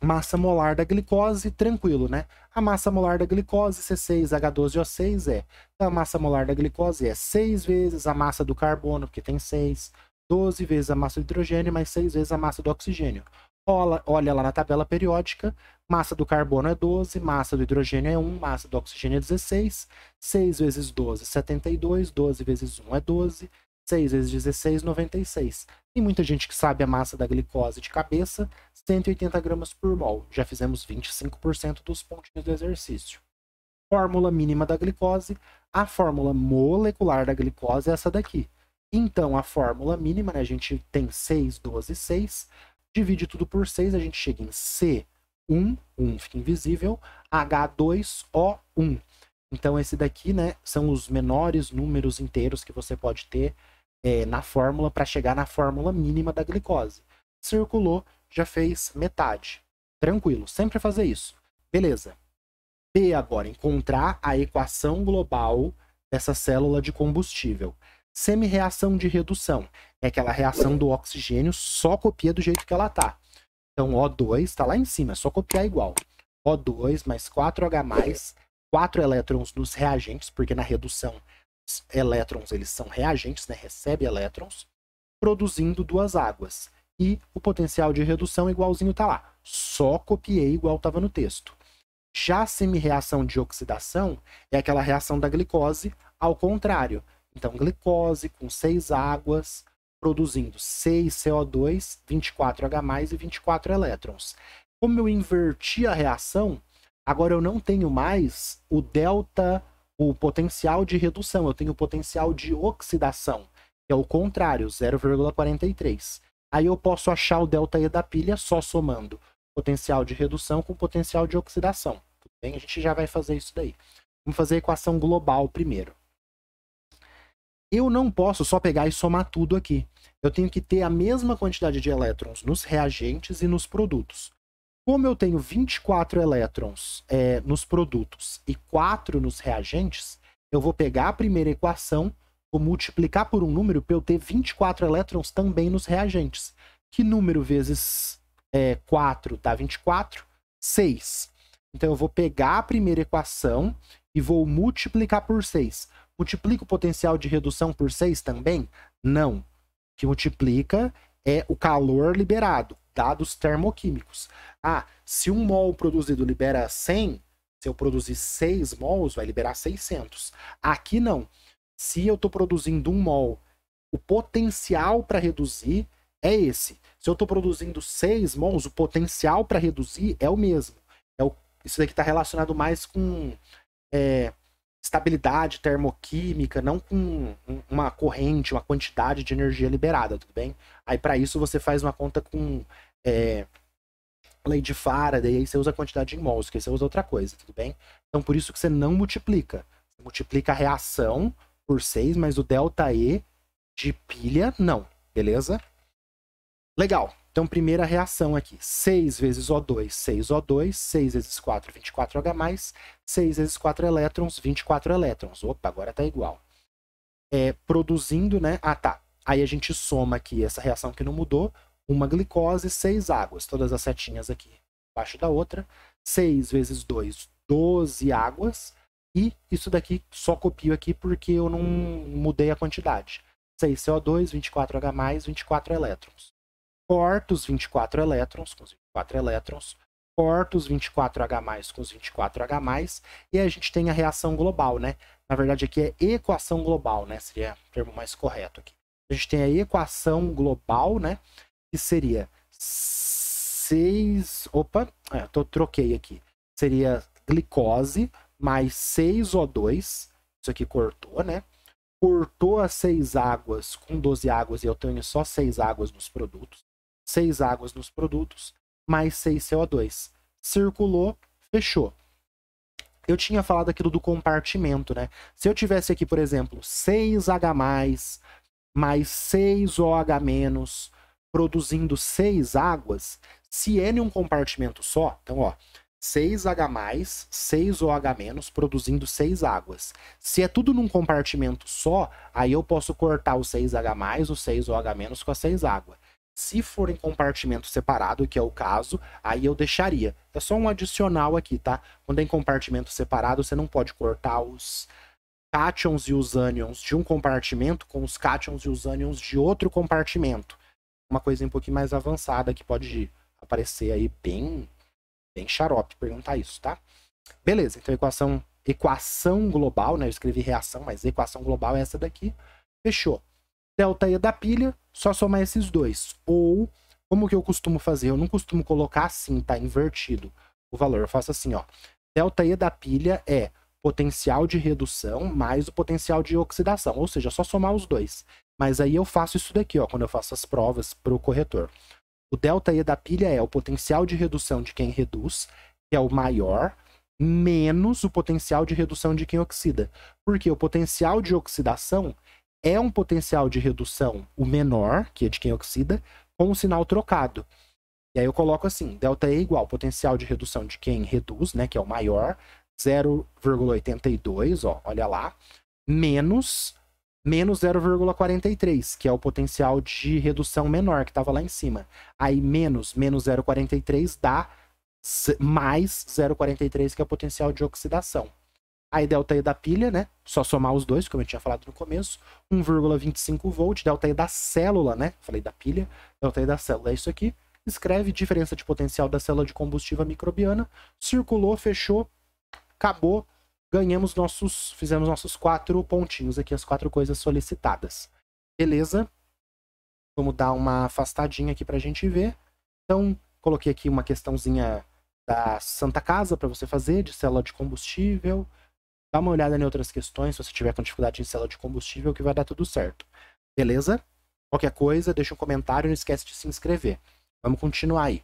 Massa molar da glicose, tranquilo, né? A massa molar da glicose, C6H12O6, Então, a massa molar da glicose é 6 vezes a massa do carbono, porque tem 6. 12 vezes a massa do hidrogênio, mais 6 vezes a massa do oxigênio. Olha lá na tabela periódica, massa do carbono é 12, massa do hidrogênio é 1, massa do oxigênio é 16, 6 vezes 12, 72, 12 vezes 1 é 12, 6 vezes 16, 96. Tem muita gente que sabe a massa da glicose de cabeça, 180 gramas por mol. Já fizemos 25% dos pontinhos do exercício. Fórmula mínima da glicose, a fórmula molecular da glicose é essa daqui. Então, a fórmula mínima, né, a gente tem 6, 12, 6, divide tudo por 6, a gente chega em C1, 1 fica invisível, H2O1. Então, esse daqui, né, são os menores números inteiros que você pode ter na fórmula para chegar na fórmula mínima da glicose. Circulou, já fez metade. Tranquilo, sempre fazer isso. Beleza. B agora, encontrar a equação global dessa célula de combustível. Semi-reação de redução. É aquela reação do oxigênio, só copia do jeito que ela tá. Então, O2 está lá em cima, é só copiar igual. O2 mais 4H+, 4 elétrons nos reagentes, porque na redução, os elétrons eles são reagentes, né? Recebe elétrons, produzindo 2 águas. E o potencial de redução igualzinho tá lá. Só copiei igual estava no texto. Já a semi-reação de oxidação é aquela reação da glicose ao contrário. Então, glicose com 6 águas, produzindo 6 CO2, 24H+, e 24 elétrons. Como eu inverti a reação, agora eu não tenho mais o delta, o potencial de redução, eu tenho o potencial de oxidação, que é o contrário, 0,43. Aí eu posso achar o ΔE da pilha só somando potencial de redução com potencial de oxidação. Tudo bem? A gente já vai fazer isso daí. Vamos fazer a equação global primeiro. Eu não posso só pegar e somar tudo aqui. Eu tenho que ter a mesma quantidade de elétrons nos reagentes e nos produtos. Como eu tenho 24 elétrons nos produtos e 4 nos reagentes, eu vou pegar a primeira equação, vou multiplicar por um número para eu ter 24 elétrons também nos reagentes. Que número vezes 4 dá 24? 6. Então eu vou pegar a primeira equação e vou multiplicar por 6. Multiplica o potencial de redução por 6 também? Não. O que multiplica é o calor liberado, dados termoquímicos. Ah, se 1 mol produzido libera 100, se eu produzir 6 mols, vai liberar 600. Aqui não. Se eu estou produzindo 1 mol, o potencial para reduzir é esse. Se eu estou produzindo 6 mols, o potencial para reduzir é o mesmo. Isso daqui está relacionado mais com estabilidade termoquímica, não com uma corrente, uma quantidade de energia liberada, tudo bem? Aí para isso você faz uma conta com lei de Faraday, aí você usa a quantidade em mols, que aí você usa outra coisa, tudo bem? Então por isso que você não multiplica. Você multiplica a reação por 6, mas o ΔE de pilha não, beleza? Legal. Então, primeira reação aqui, 6 vezes O2, 6O2, 6 vezes 4, 24H+, 6 vezes 4 elétrons, 24 elétrons. Opa, agora tá igual. Produzindo, né? Ah, tá. Aí a gente soma aqui essa reação que não mudou, uma glicose, 6 águas, todas as setinhas aqui embaixo da outra. 6 vezes 2, 12 águas. E isso daqui só copio aqui porque eu não mudei a quantidade. 6 CO2, 24H+, 24 elétrons. Corto os 24 elétrons com os 24 elétrons, corto os 24H+, com os 24H+, e a gente tem a reação global, né? Na verdade aqui é equação global, né? Seria o termo mais correto aqui. A gente tem a equação global, né? Que seria 6... Opa, troquei aqui. Seria glicose mais 6O2, isso aqui cortou, né? Cortou as 6 águas com 12 águas e eu tenho só 6 águas nos produtos. 6 águas nos produtos, mais 6 CO2. Circulou, fechou. Eu tinha falado aquilo do compartimento, né? Se eu tivesse aqui, por exemplo, 6H+, mais 6OH-, produzindo 6 águas, se é em um compartimento só, então, ó, 6H+, 6OH-, produzindo 6 águas. Se é tudo num compartimento só, aí eu posso cortar o 6H+, o 6OH- com as 6 águas. Se for em compartimento separado, que é o caso, aí eu deixaria. É só um adicional aqui, tá? Quando é em compartimento separado, você não pode cortar os cátions e os ânions de um compartimento com os cátions e os ânions de outro compartimento. Uma coisa um pouquinho mais avançada que pode aparecer aí bem xarope perguntar isso, tá? Beleza, então equação global, né? Eu escrevi reação, mas equação global é essa daqui. Fechou. ΔE da pilha, só somar esses dois. Ou, como que eu costumo fazer? Eu não costumo colocar assim, tá? Invertido o valor. Eu faço assim, ó. ΔE da pilha é potencial de redução mais o potencial de oxidação. Ou seja, só somar os dois. Mas aí eu faço isso daqui, ó, quando eu faço as provas para o corretor. O ΔE da pilha é o potencial de redução de quem reduz, que é o maior, menos o potencial de redução de quem oxida. Porque o potencial de oxidação é um potencial de redução, o menor, que é de quem oxida, com o sinal trocado. E aí eu coloco assim, ΔE igual potencial de redução de quem reduz, né, que é o maior, 0,82, ó, olha lá, menos 0,43, que é o potencial de redução menor, que estava lá em cima. Aí menos 0,43 dá mais 0,43, que é o potencial de oxidação. Aí ΔE da pilha, né? Só somar os dois, como eu tinha falado no começo. 1,25 volt, ΔE da célula, né? Falei da pilha, ΔE da célula é isso aqui. Escreve diferença de potencial da célula de combustível microbiana. Circulou, fechou, acabou. Fizemos nossos 4 pontinhos aqui, as 4 coisas solicitadas. Beleza? Vamos dar uma afastadinha aqui pra gente ver. Então, coloquei aqui uma questãozinha da Santa Casa para você fazer, de célula de combustível. Dá uma olhada em outras questões, se você tiver com dificuldade em célula de combustível, que vai dar tudo certo. Beleza? Qualquer coisa, deixa um comentário e não esquece de se inscrever. Vamos continuar aí.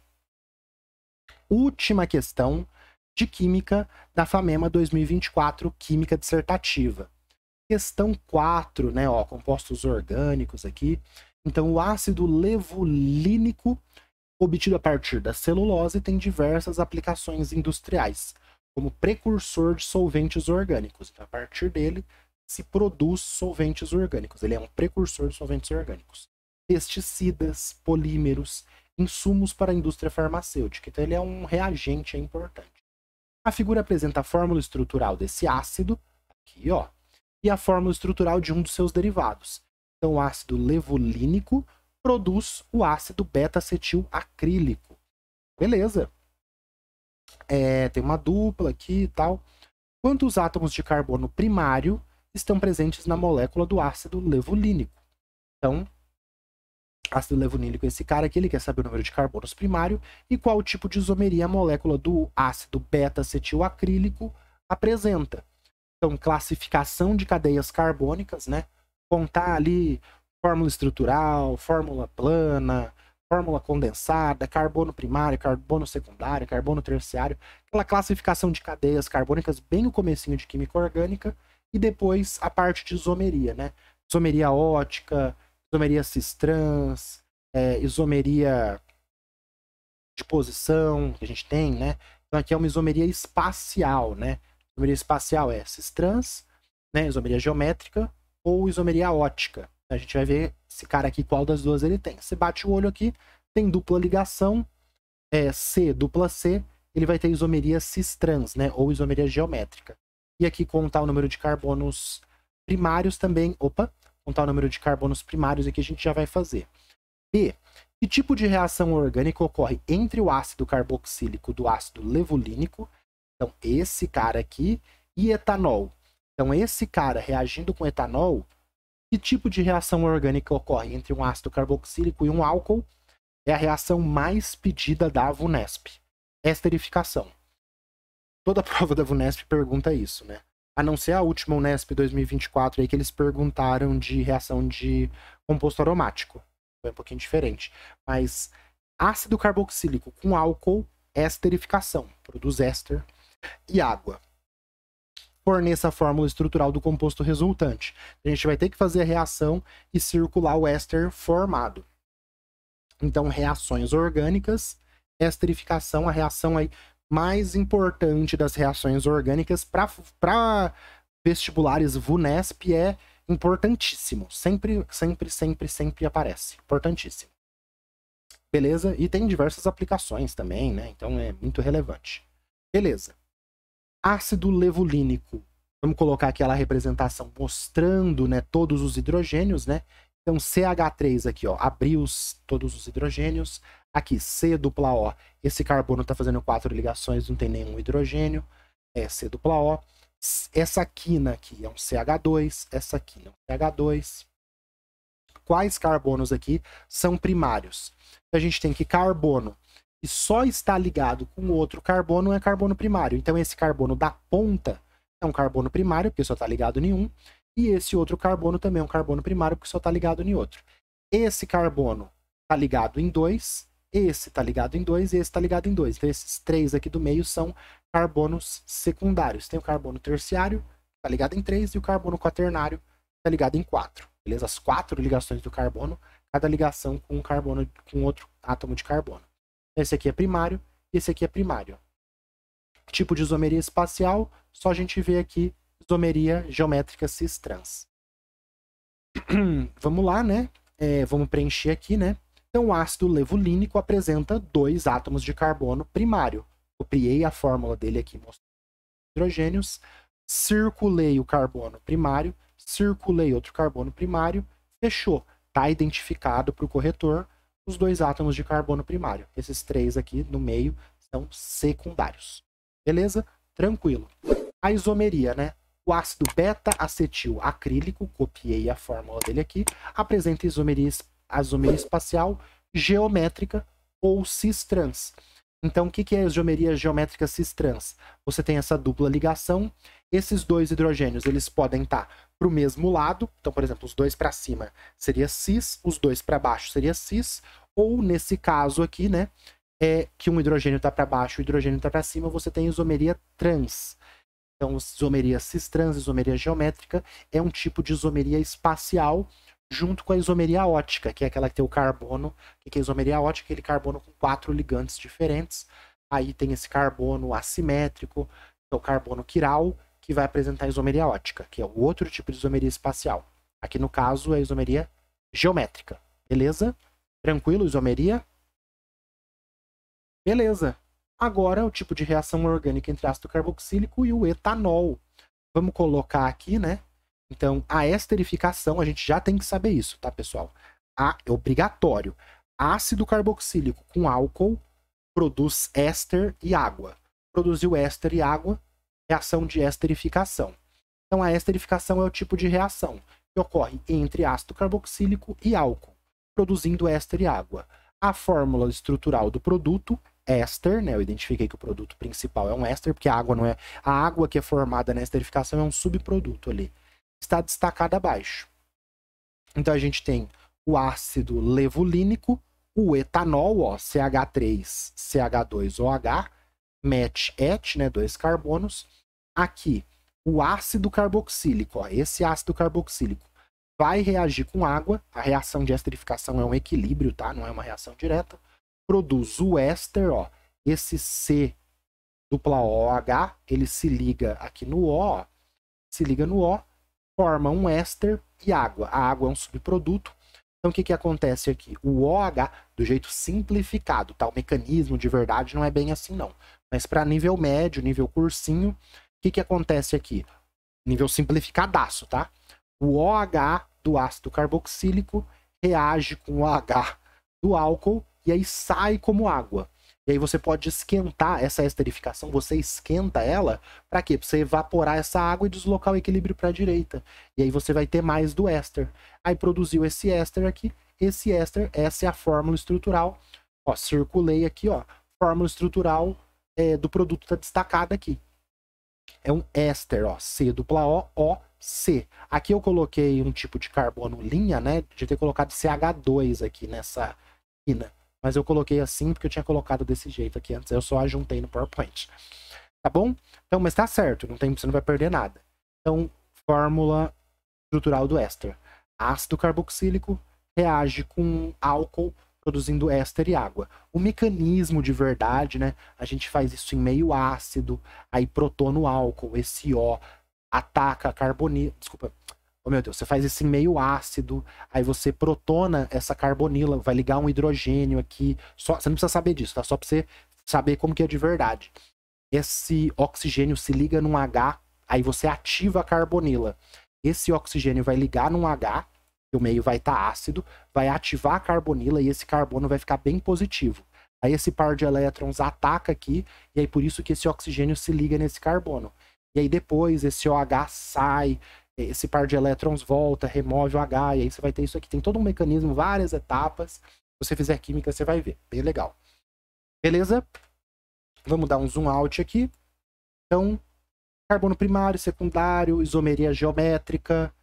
Última questão de Química da FAMEMA 2024, Química Dissertativa. Questão 4, né, ó, compostos orgânicos aqui. Então, o ácido levulínico, obtido a partir da celulose, tem diversas aplicações industriais, como precursor de solventes orgânicos. Então, a partir dele, se produz solventes orgânicos. Ele é um precursor de solventes orgânicos. Pesticidas, polímeros, insumos para a indústria farmacêutica. Então, ele é um reagente importante. A figura apresenta a fórmula estrutural desse ácido, aqui, ó, e a fórmula estrutural de um dos seus derivados. Então, o ácido levulínico produz o ácido beta-acetil acrílico. Beleza. Tem uma dupla aqui e tal. Quantos átomos de carbono primário estão presentes na molécula do ácido levulínico? Então, ácido levulínico, esse cara aqui, ele quer saber o número de carbonos primário e qual tipo de isomeria a molécula do ácido beta-acetil acrílico apresenta. Então, classificação de cadeias carbônicas, né? Contar ali fórmula estrutural, fórmula plana, fórmula condensada, carbono primário, carbono secundário, carbono terciário, aquela classificação de cadeias carbônicas bem no comecinho de química orgânica, e depois a parte de isomeria, né? Isomeria ótica, isomeria cis-trans, isomeria de posição que a gente tem, né? Então aqui é uma isomeria espacial, né? Isomeria espacial é cis-trans, né? Isomeria geométrica ou isomeria ótica. A gente vai ver esse cara aqui, qual das duas ele tem. Você bate o olho aqui, tem dupla ligação, C, dupla C, ele vai ter isomeria cis-trans, né? Ou isomeria geométrica. E aqui contar o número de carbonos primários também. Opa! Contar o número de carbonos primários aqui a gente já vai fazer. B. Que tipo de reação orgânica ocorre entre o ácido carboxílico do ácido levulínico, então esse cara aqui, e etanol? Então esse cara reagindo com etanol, que tipo de reação orgânica ocorre entre um ácido carboxílico e um álcool? É a reação mais pedida da VUNESP. Esterificação. Toda prova da VUNESP pergunta isso, né? A não ser a última Unesp 2024 aí que eles perguntaram de reação de composto aromático. Foi um pouquinho diferente. Mas ácido carboxílico com álcool, esterificação. Produz éster e água. Forneça a fórmula estrutural do composto resultante. A gente vai ter que fazer a reação e circular o éster formado. Então, reações orgânicas, esterificação, a reação aí mais importante das reações orgânicas para vestibulares VUNESP é importantíssimo. Sempre aparece. Importantíssimo. Beleza? E tem diversas aplicações também, né? Então é muito relevante. Beleza. Ácido levulínico. Vamos colocar aquela representação mostrando, né, todos os hidrogênios, né? Então CH3 aqui, ó, abriu todos os hidrogênios. Aqui C dupla O. Esse carbono está fazendo 4 ligações, não tem nenhum hidrogênio. É C dupla O. Essa quina aqui é um CH2. Essa quina é um CH2. Quais carbonos aqui são primários? A gente tem que carbono que só está ligado com outro carbono é carbono primário. Então esse carbono da ponta é um carbono primário, porque só está ligado em um. E esse outro carbono também é um carbono primário, porque só está ligado em outro. Esse carbono está ligado em 2, esse está ligado em 2 e esse está ligado em 2. Então esses 3 aqui do meio são carbonos secundários. Tem o carbono terciário, está ligado em 3, e o carbono quaternário está ligado em 4. Beleza? As 4 ligações do carbono, cada ligação com um carbono com outro átomo de carbono. Esse aqui é primário, esse aqui é primário. Tipo de isomeria espacial, só a gente vê aqui isomeria geométrica cis-trans. Vamos lá, né? Vamos preencher aqui, né? Então, o ácido levulínico apresenta 2 átomos de carbono primário. Copiei a fórmula dele aqui, mostrando hidrogênios. Circulei o carbono primário, circulei outro carbono primário, fechou. Está identificado para o corretor os 2 átomos de carbono primário. Esses 3 aqui no meio são secundários. Beleza? Tranquilo. A isomeria, né? O ácido beta-acetil acrílico, copiei a fórmula dele aqui, apresenta a isomeria espacial geométrica ou cis-trans. Então, o que é a isomeria geométrica cis-trans? Você tem essa dupla ligação, esses 2 hidrogênios eles podem estar para o mesmo lado, então, por exemplo, os 2 para cima seria cis, os 2 para baixo seria cis, ou nesse caso aqui, né, é que um hidrogênio está para baixo, o hidrogênio está para cima, você tem isomeria trans. Então, isomeria cis-trans, isomeria geométrica, é um tipo de isomeria espacial junto com a isomeria ótica, que é aquela que tem o carbono. O que é isomeria ótica? Aquele carbono com 4 ligantes diferentes. Aí tem esse carbono assimétrico, que é o carbono quiral, que vai apresentar a isomeria ótica, que é o outro tipo de isomeria espacial. Aqui no caso é a isomeria geométrica. Beleza? Tranquilo, isomeria? Beleza. Agora o tipo de reação orgânica entre ácido carboxílico e o etanol. Vamos colocar aqui, né? Então, a esterificação, a gente já tem que saber isso, tá, pessoal? É obrigatório. Ácido carboxílico com álcool produz éster e água. Produziu éster e água, reação de esterificação. Então, a esterificação é o tipo de reação que ocorre entre ácido carboxílico e álcool, produzindo éster e água. A fórmula estrutural do produto, éster, né? Eu identifiquei que o produto principal é um éster, porque a água não é. A água que é formada na esterificação é um subproduto ali. Está destacada abaixo. Então a gente tem o ácido levulínico, o etanol, ó, CH3, CH2OH, MET, né, 2 carbonos. Aqui, o ácido carboxílico, ó, esse ácido carboxílico vai reagir com água. A reação de esterificação é um equilíbrio, tá? Não é uma reação direta. Produz o éster, ó, esse C dupla OH, ele se liga aqui no O, ó, se liga no O, forma um éster e água. A água é um subproduto. Então, o que acontece aqui? O OH, do jeito simplificado, tá? O mecanismo de verdade não é bem assim, não. Mas para nível médio, nível cursinho, o que acontece aqui? Nível simplificadaço, tá? O OH do ácido carboxílico reage com o OH do álcool e aí sai como água. E aí você pode esquentar essa esterificação, você esquenta ela, para quê? Para você evaporar essa água e deslocar o equilíbrio para a direita. E aí você vai ter mais do éster. Aí produziu esse éster aqui, esse éster, essa é a fórmula estrutural. Ó, circulei aqui, ó, fórmula estrutural do produto está destacada aqui. É um éster, ó, C dupla O, C. Aqui eu coloquei um tipo de carbono linha, né, de ter colocado CH2 aqui nessa quina. Mas eu coloquei assim porque eu tinha colocado desse jeito aqui antes. Eu só ajuntei no PowerPoint. Tá bom? Então, mas tá certo. Você não vai perder nada. Então, fórmula estrutural do éster. Ácido carboxílico reage com álcool, produzindo éster e água. O mecanismo de verdade, né? A gente faz isso em meio ácido. Aí protona o álcool. Esse O ataca a carbonila. Desculpa. Oh, meu Deus, você faz isso em meio ácido, aí você protona essa carbonila, vai ligar um hidrogênio aqui. Você não precisa saber disso, tá? Só pra você saber como que é de verdade. Esse oxigênio se liga num H, aí você ativa a carbonila. Esse oxigênio vai ligar num H, que o meio vai estar ácido, vai ativar a carbonila e esse carbono vai ficar bem positivo. Aí esse par de elétrons ataca aqui, e aí por isso que esse oxigênio se liga nesse carbono. E aí depois esse OH sai, esse par de elétrons volta, remove o H, e aí você vai ter isso aqui. Tem todo um mecanismo, várias etapas. Se você fizer química, você vai ver. Bem legal. Beleza? Vamos dar um zoom out aqui. Então, carbono primário, secundário, isomeria geométrica,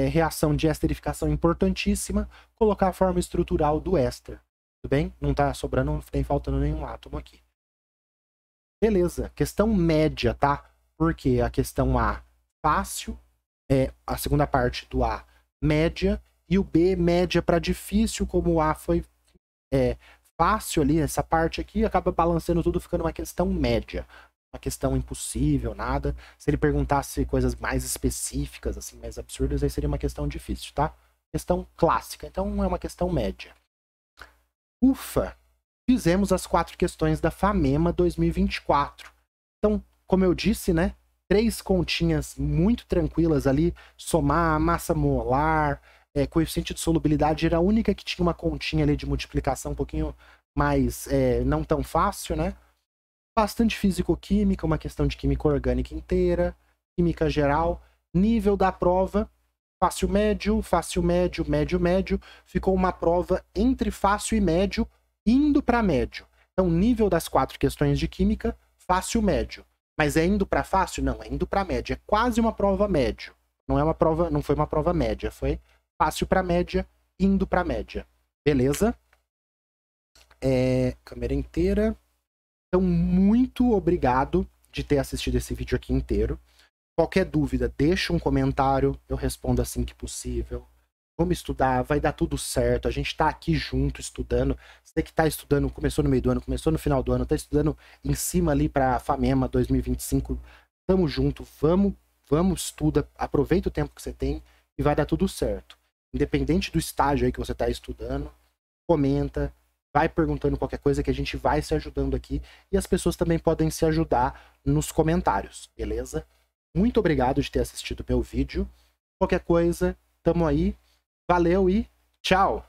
reação de esterificação importantíssima, colocar a forma estrutural do éster. Tudo bem? Não tá sobrando, nem faltando nenhum átomo aqui. Beleza. Questão média, tá? Porque a questão A, fácil, a segunda parte do A, média, e o B, média para difícil, como o A foi fácil ali, essa parte aqui, acaba balançando tudo, ficando uma questão média. Uma questão impossível, nada. Se ele perguntasse coisas mais específicas, assim, mais absurdas, aí seria uma questão difícil, tá? Questão clássica, então é uma questão média. Ufa! Fizemos as 4 questões da FAMEMA 2024. Então, como eu disse, né? 3 continhas muito tranquilas ali, somar massa molar, coeficiente de solubilidade, era a única que tinha uma continha ali de multiplicação um pouquinho mais, não tão fácil, né? Bastante físico-química, uma questão de química orgânica inteira, química geral, nível da prova, fácil médio, médio, médio, ficou uma prova entre fácil e médio, indo para médio. Então, nível das 4 questões de química, fácil médio. Mas é indo para fácil? Não, é indo para média. É quase uma prova médio. Não foi uma prova média, foi fácil para média, indo para média. Beleza? Câmera inteira. Então, muito obrigado de ter assistido esse vídeo aqui inteiro. Qualquer dúvida, deixa um comentário, eu respondo assim que possível. Vamos estudar, vai dar tudo certo. A gente tá aqui junto estudando. Você que tá estudando, começou no meio do ano, começou no final do ano, tá estudando em cima ali pra FAMEMA 2025. Tamo junto, vamos, estuda, aproveita o tempo que você tem e vai dar tudo certo. Independente do estágio aí que você tá estudando, comenta, vai perguntando qualquer coisa que a gente vai se ajudando aqui e as pessoas também podem se ajudar nos comentários, beleza? Muito obrigado de ter assistido meu vídeo. Qualquer coisa, tamo aí. Valeu e tchau!